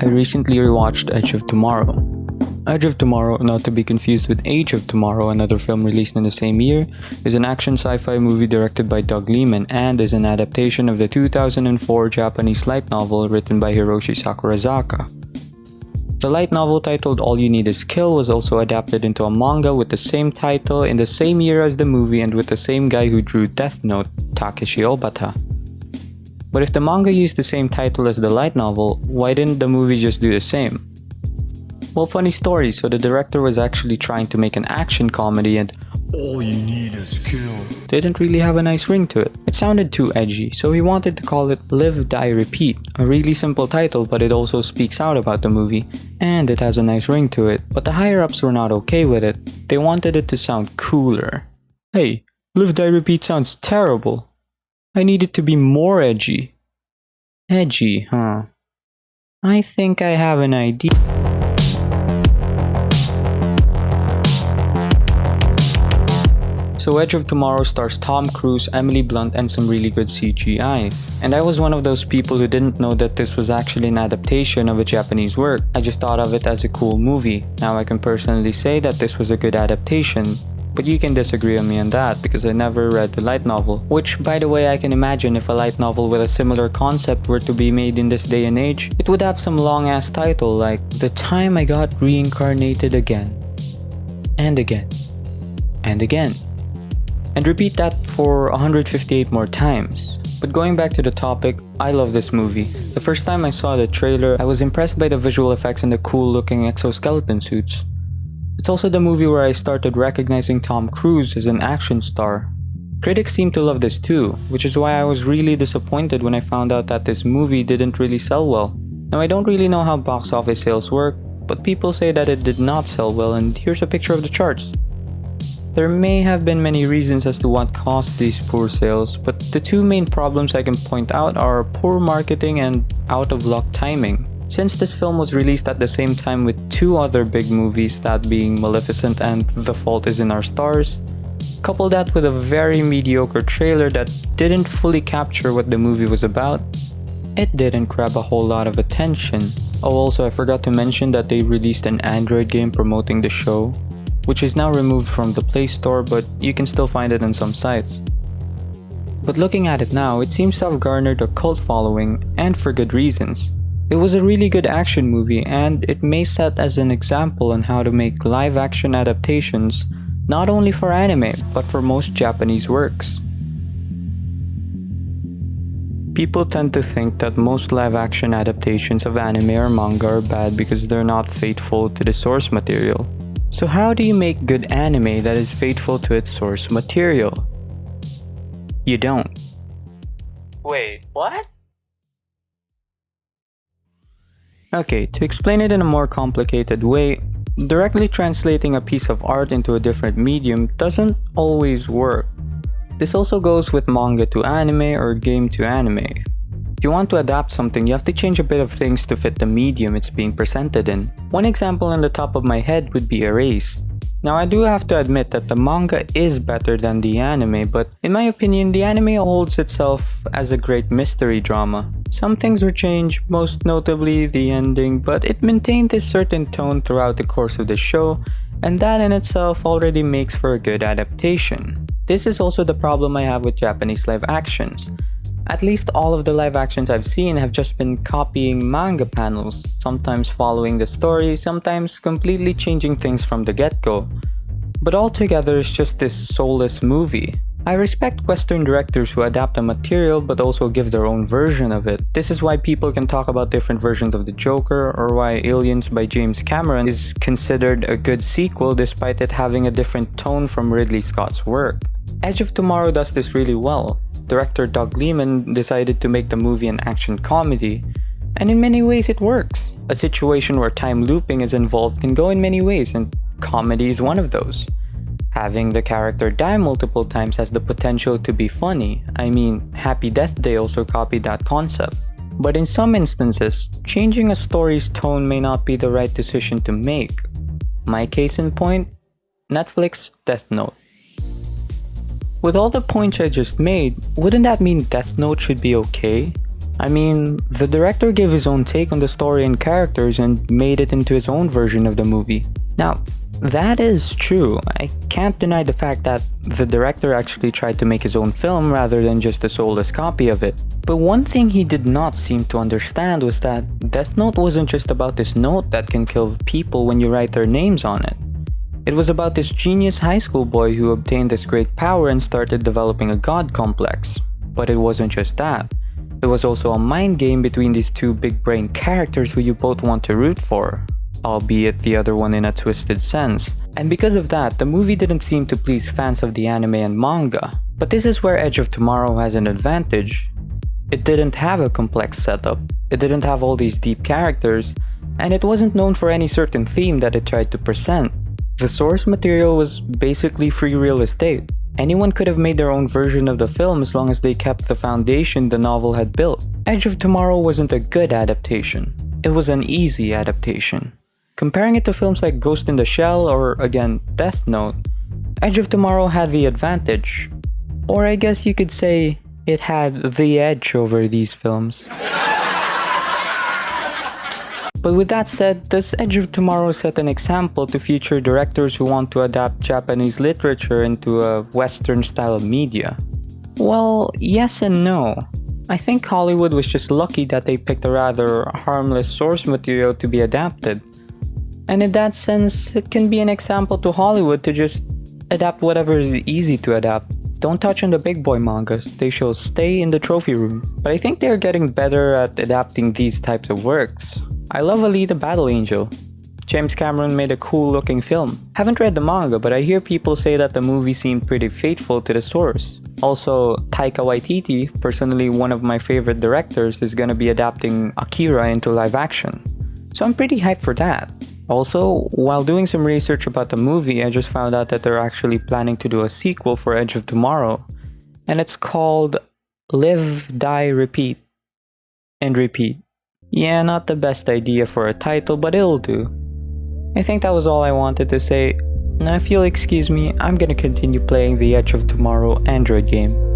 I recently rewatched Edge of Tomorrow. Edge of Tomorrow, not to be confused with Age of Tomorrow, another film released in the same year, is an action sci-fi movie directed by Doug Liman and is an adaptation of the 2004 Japanese light novel written by Hiroshi Sakurazaka. The light novel titled All You Need Is Kill was also adapted into a manga with the same title in the same year as the movie and with the same guy who drew Death Note, Takeshi Obata. But if the manga used the same title as the light novel, why didn't the movie just do the same? Well, funny story, so the director was actually trying to make an action comedy and all you need is kill didn't really have a nice ring to it. It sounded too edgy, so he wanted to call it Live, Die, Repeat, a really simple title but it also speaks out about the movie, and it has a nice ring to it. But the higher-ups were not okay with it. They wanted it to sound cooler. Hey, Live, Die, Repeat sounds terrible. I need it to be more edgy. Edgy, huh? I think I have an idea. So Edge of Tomorrow stars Tom Cruise, Emily Blunt, and some really good CGI. And I was one of those people who didn't know that this was actually an adaptation of a Japanese work. I just thought of it as a cool movie. Now I can personally say that this was a good adaptation. But you can disagree with me on that because I never read the light novel. Which, by the way, I can imagine if a light novel with a similar concept were to be made in this day and age, it would have some long-ass title like The Time I Got Reincarnated Again. And again. And again. And repeat that for 158 more times. But going back to the topic, I love this movie. The first time I saw the trailer, I was impressed by the visual effects and the cool-looking exoskeleton suits. It's also the movie where I started recognizing Tom Cruise as an action star. Critics seem to love this too, which is why I was really disappointed when I found out that this movie didn't really sell well. Now I don't really know how box office sales work, but people say that it did not sell well, and here's a picture of the charts. There may have been many reasons as to what caused these poor sales, but the two main problems I can point out are poor marketing and out-of-luck timing. Since this film was released at the same time with two other big movies, that being Maleficent and The Fault Is in Our Stars, couple that with a very mediocre trailer that didn't fully capture what the movie was about, it didn't grab a whole lot of attention. Oh, also I forgot to mention that they released an Android game promoting the show, which is now removed from the Play Store, but you can still find it on some sites. But looking at it now, it seems to have garnered a cult following, and for good reasons. It was a really good action movie, and it may set as an example on how to make live-action adaptations, not only for anime, but for most Japanese works. People tend to think that most live-action adaptations of anime or manga are bad because they're not faithful to the source material. So how do you make good anime that is faithful to its source material? You don't. Wait, what? Okay, to explain it in a more complicated way, directly translating a piece of art into a different medium doesn't always work. This also goes with manga to anime or game to anime. If you want to adapt something, you have to change a bit of things to fit the medium it's being presented in. One example on the top of my head would be Erased. Now I do have to admit that the manga is better than the anime, but in my opinion, the anime holds itself as a great mystery drama. Some things were changed, most notably the ending, but it maintained a certain tone throughout the course of the show, and that in itself already makes for a good adaptation. This is also the problem I have with Japanese live actions. At least all of the live actions I've seen have just been copying manga panels, sometimes following the story, sometimes completely changing things from the get-go. But altogether it's just this soulless movie. I respect Western directors who adapt a material but also give their own version of it. This is why people can talk about different versions of the Joker, or why Aliens by James Cameron is considered a good sequel despite it having a different tone from Ridley Scott's work. Edge of Tomorrow does this really well. Director Doug Liman decided to make the movie an action comedy, and in many ways it works. A situation where time looping is involved can go in many ways, and comedy is one of those. Having the character die multiple times has the potential to be funny. I mean, Happy Death Day also copied that concept. But in some instances, changing a story's tone may not be the right decision to make. My case in point, Netflix Death Note. With all the points I just made, wouldn't that mean Death Note should be okay? I mean, the director gave his own take on the story and characters and made it into his own version of the movie. Now, that is true. I can't deny the fact that the director actually tried to make his own film rather than just a soulless copy of it. But one thing he did not seem to understand was that Death Note wasn't just about this note that can kill people when you write their names on it. It was about this genius high school boy who obtained this great power and started developing a god complex. But it wasn't just that. It was also a mind game between these two big brain characters who you both want to root for, albeit the other one in a twisted sense. And because of that, the movie didn't seem to please fans of the anime and manga. But this is where Edge of Tomorrow has an advantage. It didn't have a complex setup, it didn't have all these deep characters, and it wasn't known for any certain theme that it tried to present. The source material was basically free real estate. Anyone could have made their own version of the film as long as they kept the foundation the novel had built. Edge of Tomorrow wasn't a good adaptation. It was an easy adaptation. Comparing it to films like Ghost in the Shell or, again, Death Note, Edge of Tomorrow had the advantage. Or I guess you could say it had the edge over these films. But with that said, does Edge of Tomorrow set an example to future directors who want to adapt Japanese literature into a Western style of media? Well, yes and no. I think Hollywood was just lucky that they picked a rather harmless source material to be adapted. And in that sense, it can be an example to Hollywood to just adapt whatever is easy to adapt. Don't touch on the big boy mangas, they shall stay in the trophy room. But I think they're getting better at adapting these types of works. I love Alita Battle Angel. James Cameron made a cool looking film. Haven't read the manga, but I hear people say that the movie seemed pretty faithful to the source. Also, Taika Waititi, personally one of my favorite directors, is gonna be adapting Akira into live action. So I'm pretty hyped for that. Also, while doing some research about the movie, I just found out that they're actually planning to do a sequel for Edge of Tomorrow. And it's called Live, Die, Repeat. And Repeat. Yeah, not the best idea for a title, but it'll do. I think that was all I wanted to say. Now if you'll excuse me, I'm gonna continue playing the Edge of Tomorrow Android game.